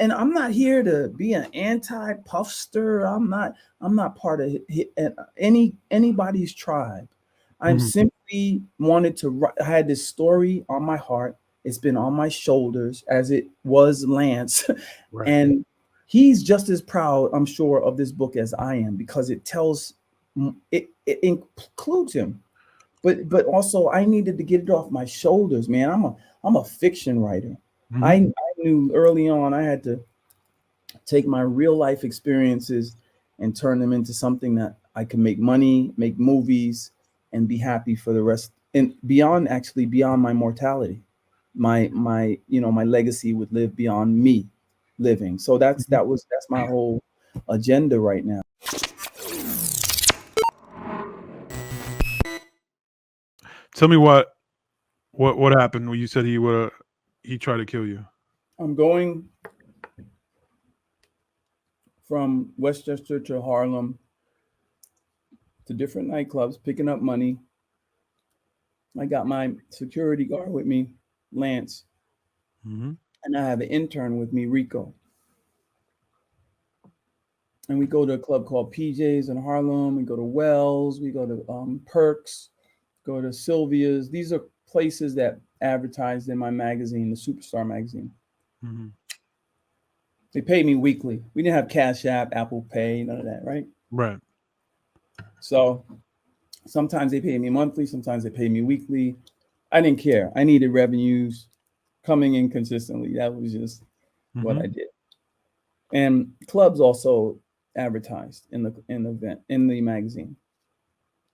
and I'm not here to be an anti-puffster. I'm not part of anybody's tribe. I'm Mhm. simply wanted to I had this story on my heart. It's been on my shoulders as it was Lance. Right. And he's just as proud, I'm sure, of this book as I am, because it tells it includes him. But also I needed to get it off my shoulders, man. I'm a fiction writer. Mhm. I knew early on I had to take my real life experiences and turn them into something that I can make money, make movies, and be happy for the rest, and beyond, actually beyond my mortality. My my legacy would live beyond me living. So Mhm. that's my whole agenda right now. Tell me what happened when you said he tried to kill you. I'm going from Westchester to Harlem to different nightclubs, picking up money. I got my security guard with me, Lance, Mhm. and I have an intern with me, Rico. And we go to a club called PJ's in Harlem. We go to Wells. We go to Perks. Go to Sylvia's. These are places that advertised in my magazine, the Superstar magazine. Mhm. They paid me weekly. We didn't have Cash App, Apple Pay, none of that, right? Right. So sometimes they paid me monthly. Sometimes they paid me weekly. I didn't care. I needed revenues coming in consistently. That was just what Mhm. I did. And clubs also advertised in the event in the magazine.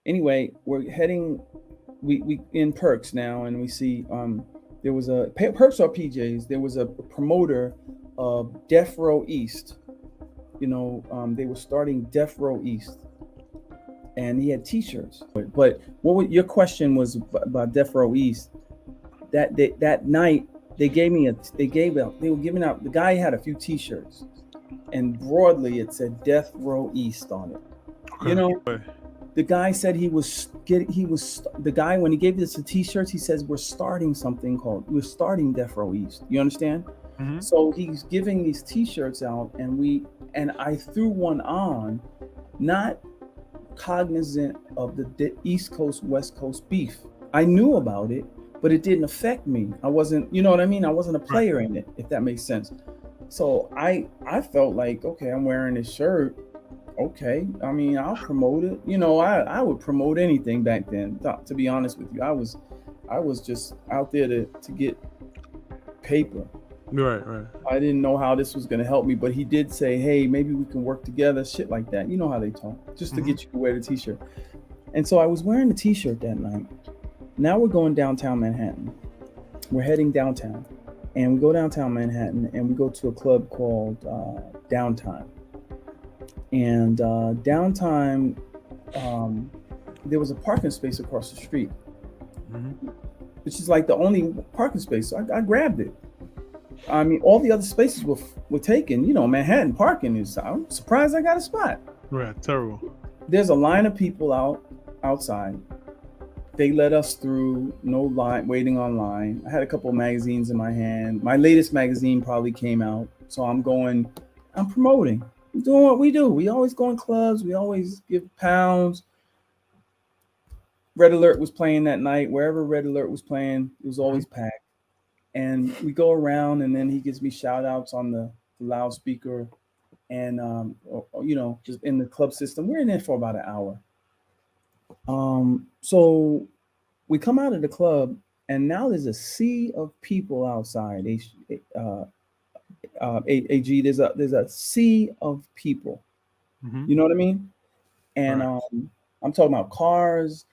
Anyway, we're heading we in Perks now, and we see there was a Perks or PJs. There was a promoter of Death Row East. They were starting Death Row East, and he had T-shirts. But your question was about Death Row East? That night they gave me they were giving out. The guy had a few T-shirts, and broadly it said Death Row East on it. You Okay. know, the guy said the guy, when he gave us the T-shirts, he says we're starting Death Row East. You understand? Mhm. So he's giving these T-shirts out, and I threw one on, not cognizant of the East Coast West Coast beef. I knew about it, but it didn't affect me. I wasn't, you know what I mean? I wasn't a Right. player in it, if that makes sense. So I felt like, okay, I'm wearing this shirt. Okay, I mean, I'll promote it. I would promote anything back then. To be honest with you, I was just out there to get paper. Right. Right. I didn't know how this was going to help me, but he did say, "Hey, maybe we can work together." Shit like that. You know how they talk, just to Mhm. get you to wear the T-shirt. And so I was wearing the T-shirt that night. Now we're going downtown Manhattan. We're heading downtown, and we go downtown Manhattan, and we go to a club called Downtime. And Downtime, um, there was a parking space across the street, Mhm. which is like the only parking space. So I grabbed it. I mean, all the other spaces were taken. Manhattan parking is. I'm surprised I got a spot. Right. Terrible. There's a line of people outside. They let us through, no line, waiting online. I had a couple of magazines in my hand. My latest magazine probably came out, so I'm promoting. I'm doing what we do. We always go in clubs. We always give pounds. Red Alert was playing that night. Wherever Red Alert was playing, it was Mhm. always packed. And we go around, and then he gives me shout outs on the loudspeaker, and just in the club system. We're in there for about an hour. So we come out of the club, and now there's a sea of people outside. AG, there's a sea of people. Mhm. You know what I mean? And Right. I'm talking about cars.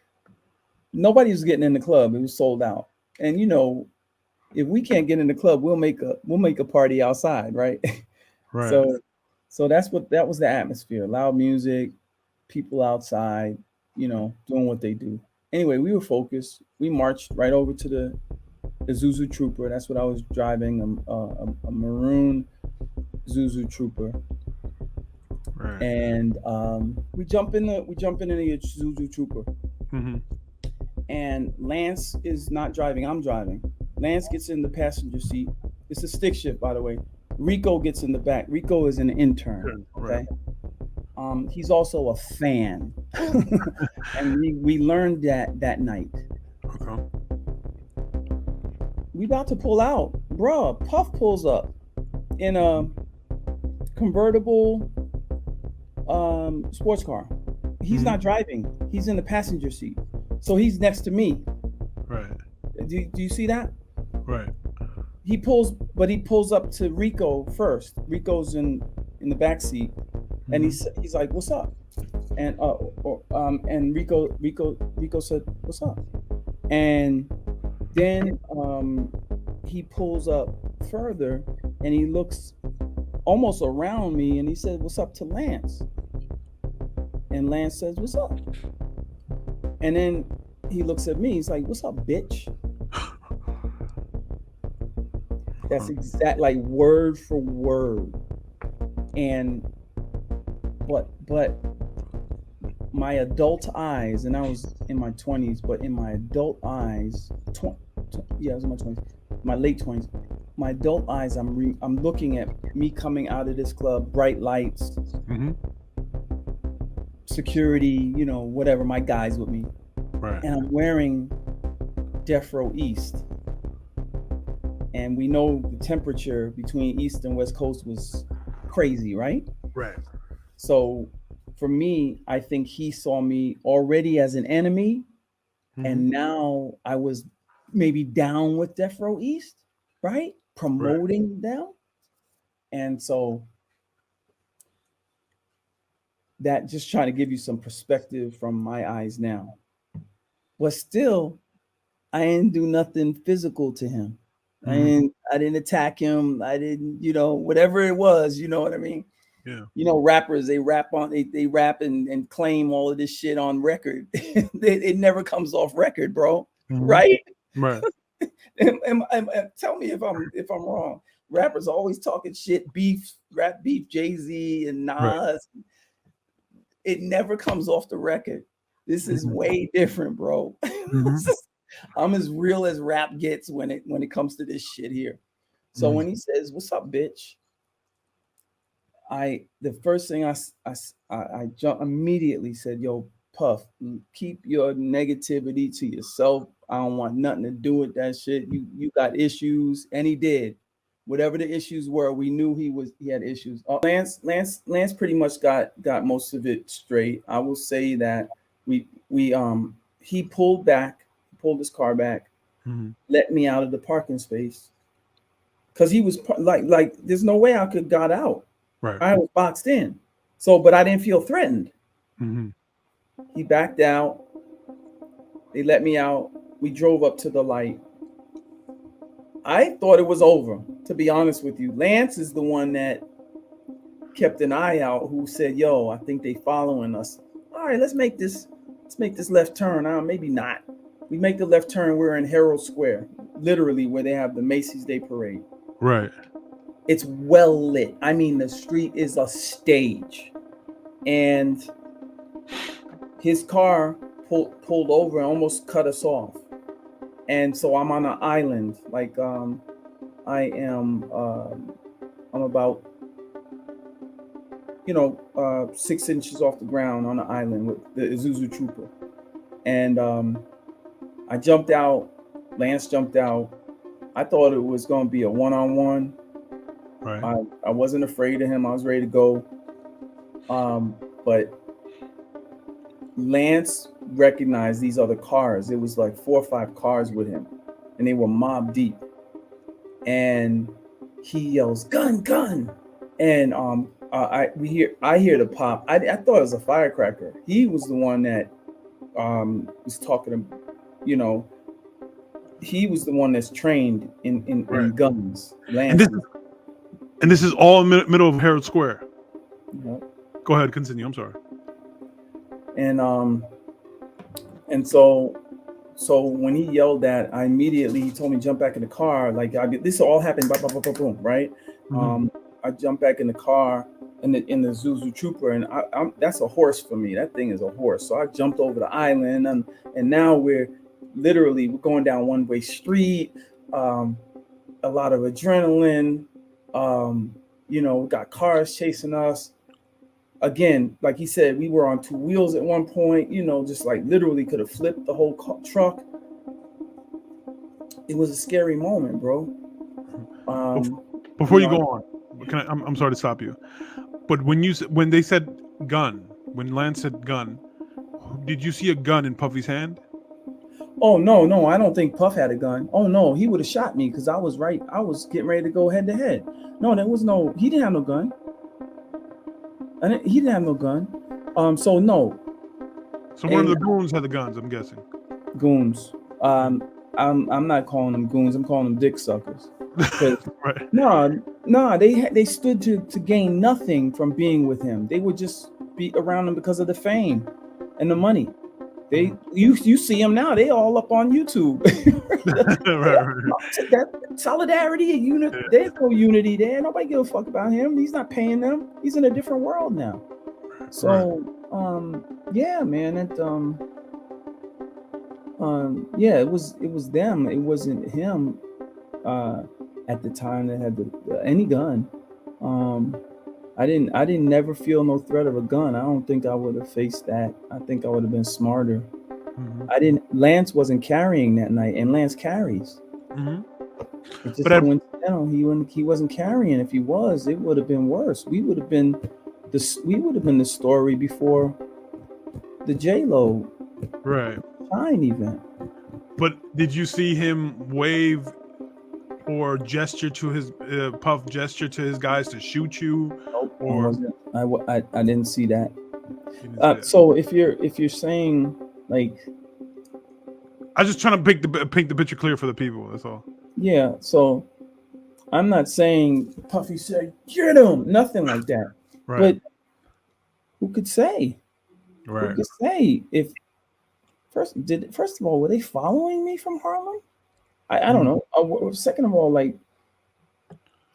Nobody was getting in the club. It was sold out. And if we can't get in the club, we'll make a party outside, right? Right. So that was the atmosphere. Loud music, people outside, doing what they do. Anyway, we were focused. We marched right over to the Isuzu Trooper. That's what I was driving, a maroon Isuzu Trooper. Right. And we jump in the Isuzu Trooper. Mhm. And Lance is not driving. I'm driving. Lance gets in the passenger seat. It's a stick shift, by the way. Rico gets in the back. Rico is an intern. Right. Okay. He's also a fan, and we learned that night. Okay. We about to pull out, bruh. Puff pulls up in a convertible sports car. He's not driving. He's in the passenger seat, so he's next to me. Right. Do you see that? Right. He pulls up to Rico first. Rico's in the back seat, and he's like, "What's up?" And and Rico said, "What's up?" And then he pulls up further, and he looks almost around me, and he said, "What's up?" to Lance. And Lance says, "What's up?" And then he looks at me. He's like, "What's up, bitch?" That's exact, like word for word. And but my adult eyes, and I was in my 20s, but in my adult eyes, yeah, I was in my 20s, my late 20s. My adult eyes, I'm looking at me coming out of this club, bright lights, security, whatever, my guys with me. Right. And I'm wearing Death Row East. And we know the temperature between East and West Coast was crazy, right? Right. So for me, I think he saw me already as an enemy. And now I was maybe down with Death Row East, right? Promoting them. And so that, just trying to give you some perspective from my eyes now. But still, I didn't do nothing physical to him. I didn't attack him. I didn't, whatever it was, you know what I mean? Yeah. Rappers, they rap and claim all of this shit on record. It never comes off record, bro. Right? Right. Tell me if I'm wrong. Rappers always talking shit, rap beef, Jay-Z and Nas. Right. It never comes off the record. This is way different, bro. I'm as real as rap gets when it comes to this shit here. So when he says, "What's up, bitch?" The first thing I immediately said, "Yo, Puff, keep your negativity to yourself. I don't want nothing to do with that shit. You got issues." And he did. Whatever the issues were, we knew he had issues. Lance pretty much got most of it straight. I will say that he pulled his car back, let me out of the parking space, because he was like there's no way I could got out. Right. I was boxed in. So, but I didn't feel threatened. He backed out. They let me out. We drove up to the light. I thought it was over, to be honest with you. Lance is the one that kept an eye out, who said, "Yo, I think they following us. All right, let's make this left turn. Maybe not." We make the left turn. We're in Herald Square, literally where they have the Macy's Day Parade. Right. It's well lit. I mean, the street is a stage. And his car pulled over and almost cut us off. And so I'm on an island, like I'm about 6 inches off the ground on an island with the Isuzu Trooper. And I jumped out. Lance jumped out. I thought it was going to be a one-on-one. Right. I wasn't afraid of him. I was ready to go. But Lance recognized these other cars. It was like 4 or 5 cars with him, and they were mob deep. And he yells, "Gun, gun!" And I hear the pop. I thought it was a firecracker. He was the one that was talking to, he was the one that's trained in guns. Lance. And this is all in the middle of Herald Square. Go ahead, continue. I'm sorry. And so when he yelled that, he told me jump back in the car. Like this all happened, boom, boom, boom, boom, right? I jumped back in the car in the Isuzu Trooper, and that's a horse for me. That thing is a horse. So I jumped over the island, and now we're going down one-way street. A lot of adrenaline. You know, got cars chasing us. Again, like he said, we were on two wheels at one point. You know, just like literally could have flipped the whole truck. It was a scary moment, bro. Before You you know, go on, I'm sorry to stop you, but when they said gun, when Lance said gun, did you see a gun in Puffy's hand? oh no, I don't think Puff had a gun. Oh no, he would have shot me because I was right. I was getting ready to go head to head. No, there was no. He didn't have no gun. He didn't have no gun. So no. So one of the goons had the guns, I'm guessing. Goons. I'm not calling them goons. I'm calling them dick suckers. Right. Nah. They stood to gain nothing from being with him. They would just be around him because of the fame and the money. You see them now. They all up on YouTube. right. That solidarity, unit. There's no unity there. Nobody give a fuck about him. He's not paying them. He's in a different world now. So, yeah, man. Yeah, it was them. It wasn't him. At the time that had any gun. I didn't never feel no threat of a gun. I don't think I would have faced that. I think I would have been smarter. Lance wasn't carrying that night, and Lance carries. It's just coincidental. He wasn't carrying. If he was, it would have been worse. We would have been the story before the J-Lo Shine event. But did you see him wave or gesture to his Puff gesture to his guys to shoot you? Nope, or I didn't see that. So if you're saying like, I'm just trying to paint the picture clear for the people. That's all. Yeah. So I'm not saying Puffy said get him, nothing like that. But who could say? Who could say if first of all, were they following me from Harlem? I don't know. Second of all, like,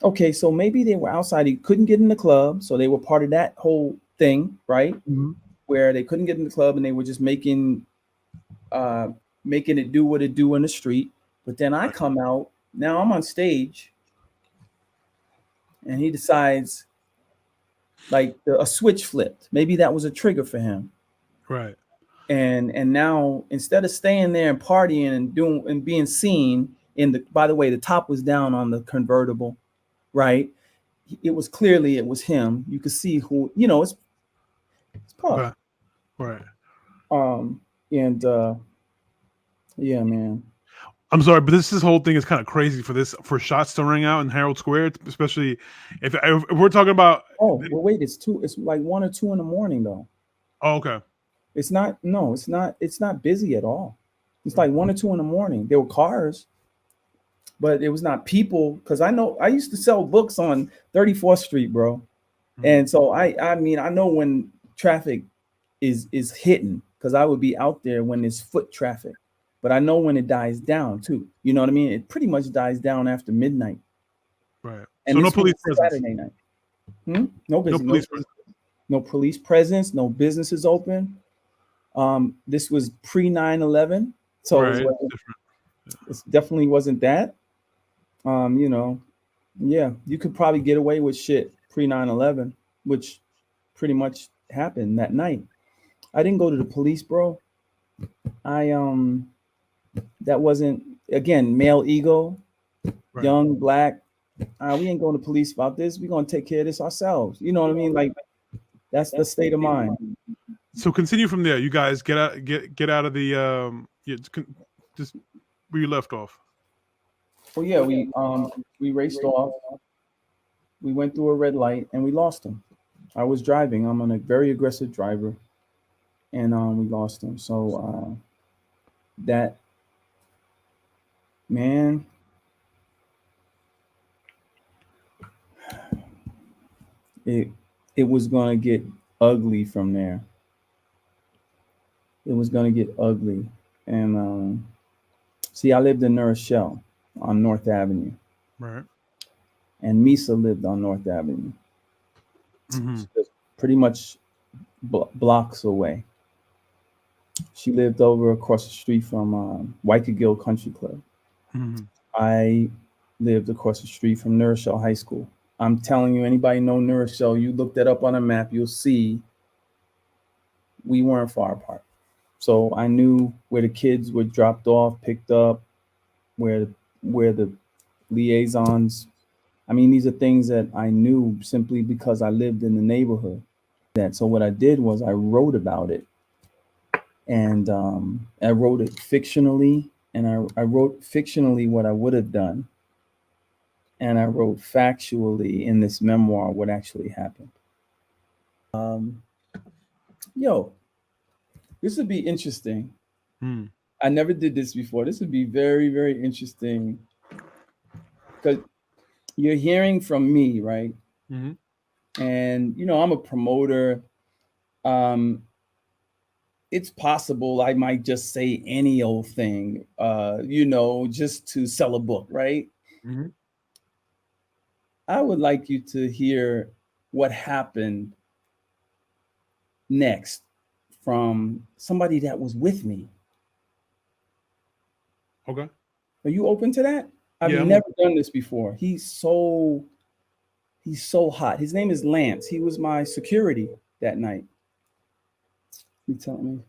okay, so maybe they were outside. He couldn't get in the club, so they were part of that whole thing, right? Where they couldn't get in the club and they were just making it do what it do in the street. But then I come out. Now I'm on stage, and he decides, like, a switch flipped. Maybe that was a trigger for him. Right. And now instead of staying there and partying and being seen by the way, the top was down on the convertible, right? It was him. You could see who, it's Puff. Right. Yeah, man. I'm sorry, but this whole thing is kind of crazy for shots to ring out in Herald Square, especially if we're talking about. Oh, well, wait, it's like 1 or 2 in the morning though. Oh, okay. It's not busy at all. It's like 1 or 2 in the morning. There were cars, but it was not people. Because I used to sell books on 34th Street, bro. And so I mean, I know when traffic is hitting, because I would be out there when there's foot traffic. But I know when it dies down too. You know what I mean? It pretty much dies down after midnight. Right. And so no police presence. Saturday night. No business. No police presence. No businesses open. This was pre 9/11, so it definitely wasn't that. Yeah, you could probably get away with shit pre 9/11, which pretty much happened that night. I didn't go to the police, bro. That wasn't, again, male ego, young, black. We ain't going to police about this. We're gonna take care of this ourselves. You know what I mean? Like, that's the state of mind. So continue from there. You guys get out of the just where you left off. Well, yeah, we raced off. We went through a red light and we lost him. I was driving. I'm a very aggressive driver, and we lost him. So that, man, it was gonna get ugly from there. It was gonna get ugly. And see, I lived in New Rochelle on North Avenue. Right. And Misa lived on North Avenue. Just pretty much blocks away. She lived over across the street from Waikagill Country Club. I lived across the street from New Rochelle High School. I'm telling you, anybody know New Rochelle, you look that up on a map, you'll see we weren't far apart. So I knew where the kids were dropped off, picked up, where the liaisons. I mean, these are things that I knew simply because I lived in the neighborhood. So what I did was I wrote about it, and I wrote it fictionally, and I wrote fictionally what I would have done, and I wrote factually in this memoir what actually happened. Yo, this would be interesting. Hmm. I never did this before. This would be very, very interesting because you're hearing from me, right? Mm-hmm. And I'm a promoter. Um, it's possible I might just say any old thing, just to sell a book, right? Mm-hmm. I would like you to hear what happened next from somebody that was with me. Okay. Are you open to that? I've Yeah. never done this before. He's so hot. His name is Lance. He was my security that night. You telling me?